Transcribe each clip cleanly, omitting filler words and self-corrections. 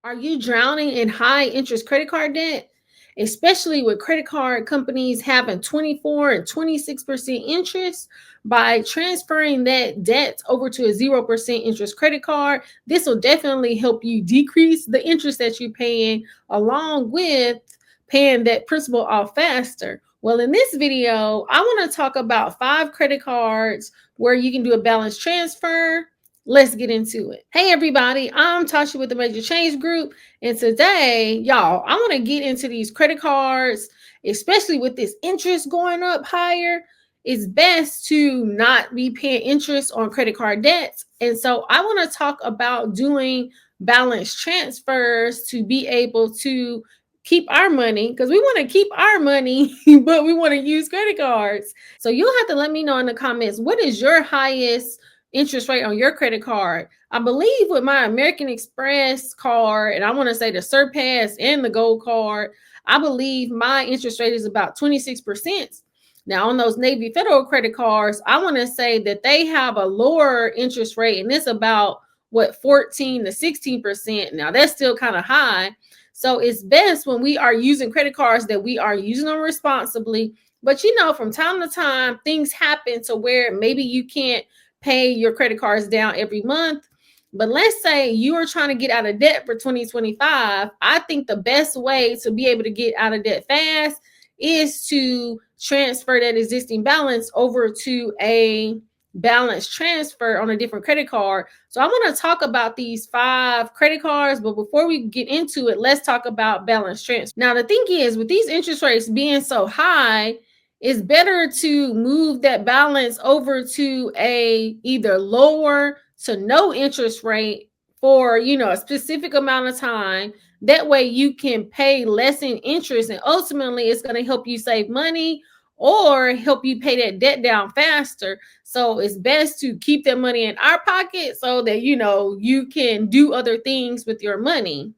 Are you drowning in high interest credit card debt? Especially with credit card companies having 24 and 26% interest. By transferring that debt over to a 0% interest credit card, this will definitely help you decrease the interest that you're paying, along with paying that principal off faster. Well, in this video, I want to talk about 5 credit cards where you can do a balance transfer. Let's get into it. Hey everybody, I'm Tasha with the Major Change Group, and today, y'all, I want to get into these credit cards, especially with this interest going up higher. It's best to not be paying interest on credit card debts. And so I want to talk about doing balance transfers to be able to keep our money, because we want to keep our money, but we want to use credit cards. So you'll have to let me know in the comments, what is your highest interest rate on your credit card? I believe with my American Express card, and I want to say the Surpass and the Gold card, I believe my interest rate is about 26%. Now, on those Navy Federal credit cards, I want to say that they have a lower interest rate, and it's about 14 to 16%. Now, that's still kind of high. So it's best when we are using credit cards that we are using them responsibly. But from time to time, things happen to where maybe you can't pay your credit cards down every month. But let's say you are trying to get out of debt for 2025. I think the best way to be able to get out of debt fast is to transfer that existing balance over to a balance transfer on a different credit card. So I want to talk about these 5 credit cards, but before we get into it, let's talk about balance transfer. Now, the thing is, with these interest rates being so high, it's better to move that balance over to a either lower to no interest rate for a specific amount of time. That way you can pay less in interest, and ultimately it's going to help you save money or help you pay that debt down faster. So it's best to keep that money in our pocket so that you can do other things with your money.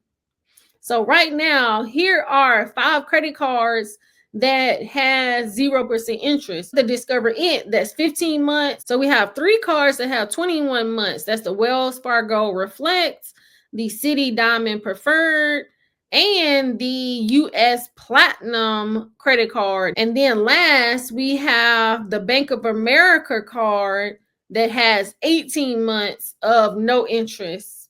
So right now, here are 5 credit cards that has 0% interest. The Discover It, that's 15 months. So we have 3 cards that have 21 months. That's the Wells Fargo Reflect, the Citi Diamond Preferred, and the US Platinum credit card. And then last, we have the Bank of America card that has 18 months of no interest.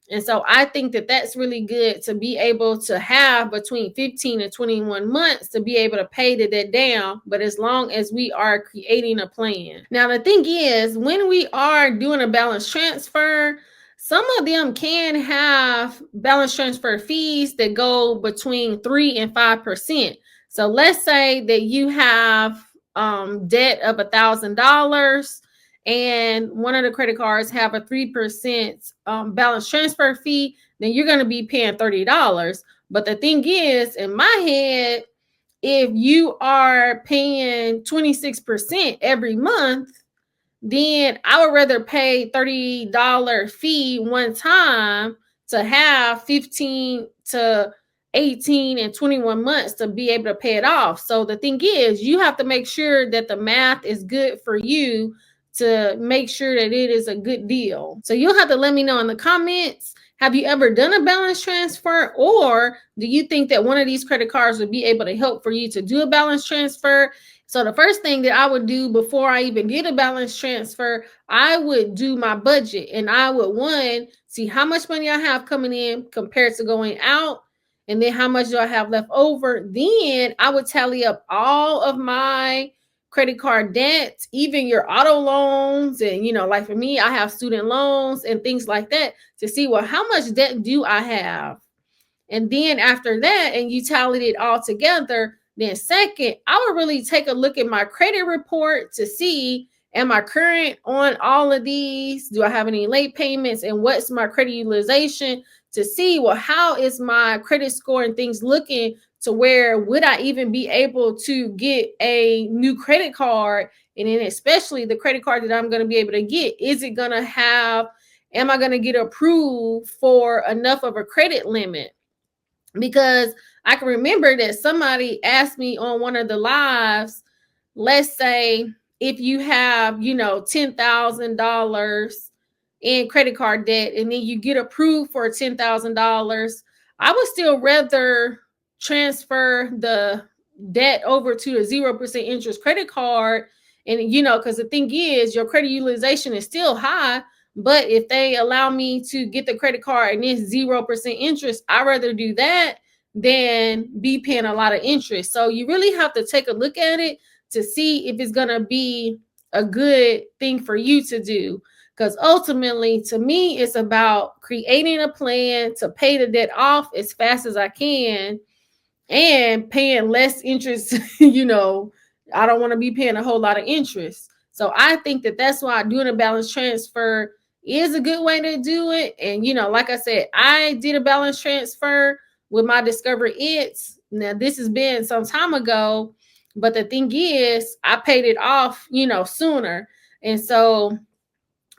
And so I think that that's really good to be able to have between 15 and 21 months to be able to pay the debt down, but as long as we are creating a plan. Now, the thing is, when we are doing a balance transfer, some of them can have balance transfer fees that go between 3 and 5%. So let's say that you have debt of $1,000, and one of the credit cards have a 3% balance transfer fee, then you're going to be paying $30. But the thing is, in my head, if you are paying 26% every month, then I would rather pay $30 fee one time to have 15 to 18 and 21 months to be able to pay it off. So the thing is, you have to make sure that the math is good for you to make sure that it is a good deal. So you'll have to let me know in the comments, have you ever done a balance transfer, or do you think that one of these credit cards would be able to help for you to do a balance transfer? So the first thing that I would do before I even did a balance transfer, I would do my budget, and I would see how much money I have coming in compared to going out, and then how much do I have left over. Then I would tally up all of my credit card debts, even your auto loans, and like for me, I have student loans and things like that, to see, well, how much debt do I have? And then after that, and you tallied it all together, then second, I would really take a look at my credit report to see, am I current on all of these? Do I have any late payments? And what's my credit utilization, to see, well, how is my credit score and things looking, to where would I even be able to get a new credit card? And then especially the credit card that I'm going to be able to get, am I going to get approved for enough of a credit limit? Because I can remember that somebody asked me on one of the lives, let's say if you have, $10,000 in credit card debt, and then you get approved for $10,000, I would still rather transfer the debt over to a 0% interest credit card. And, because the thing is, your credit utilization is still high. But if they allow me to get the credit card and it's 0% interest, I'd rather do that than be paying a lot of interest. So you really have to take a look at it to see if it's going to be a good thing for you to do. Because ultimately, to me, it's about creating a plan to pay the debt off as fast as I can and paying less interest. I don't want to be paying a whole lot of interest. So I think that that's why doing a balance transfer is a good way to do it. And, like I said, I did a balance transfer with my Discover It's. Now, this has been some time ago, but the thing is, I paid it off, sooner. And so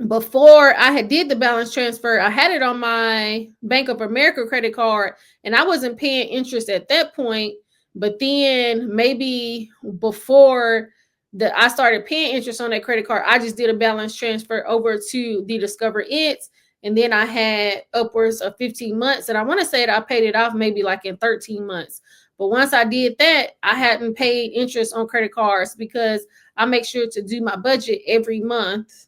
before I had did the balance transfer, I had it on my Bank of America credit card, and I wasn't paying interest at that point. But then maybe before I started paying interest on that credit card, I just did a balance transfer over to the Discover It's, and then I had upwards of 15 months, and I want to say that I paid it off maybe like in 13 months. But once I did that, I hadn't paid interest on credit cards because I make sure to do my budget every month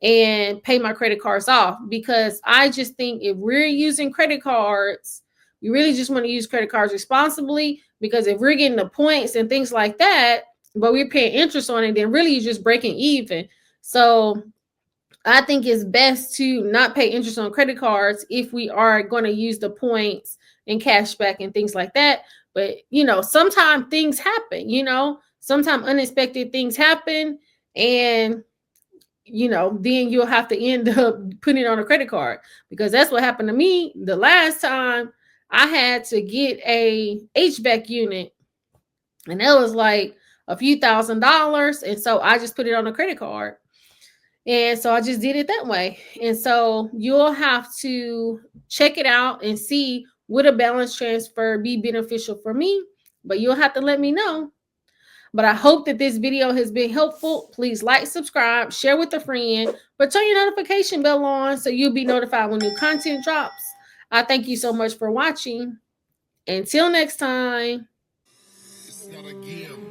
and pay my credit cards off, because I just think if we're using credit cards, we really just want to use credit cards responsibly, because if we're getting the points and things like that, but we're paying interest on it, then really you're just breaking even. So I think it's best to not pay interest on credit cards if we are going to use the points and cash back and things like that. But, sometimes things happen, sometimes unexpected things happen, and then you'll have to end up putting it on a credit card, because that's what happened to me the last time. I had to get a HVAC unit, and that was like a few $1,000s. And so I just put it on a credit card. And so I just did it that way. And so you'll have to check it out and see, would a balance transfer be beneficial for me? But you'll have to let me know. But I hope that this video has been helpful. Please like, subscribe, share with a friend, but turn your notification bell on so you'll be notified when new content drops. I thank you so much for watching. Until next time. It's not a game.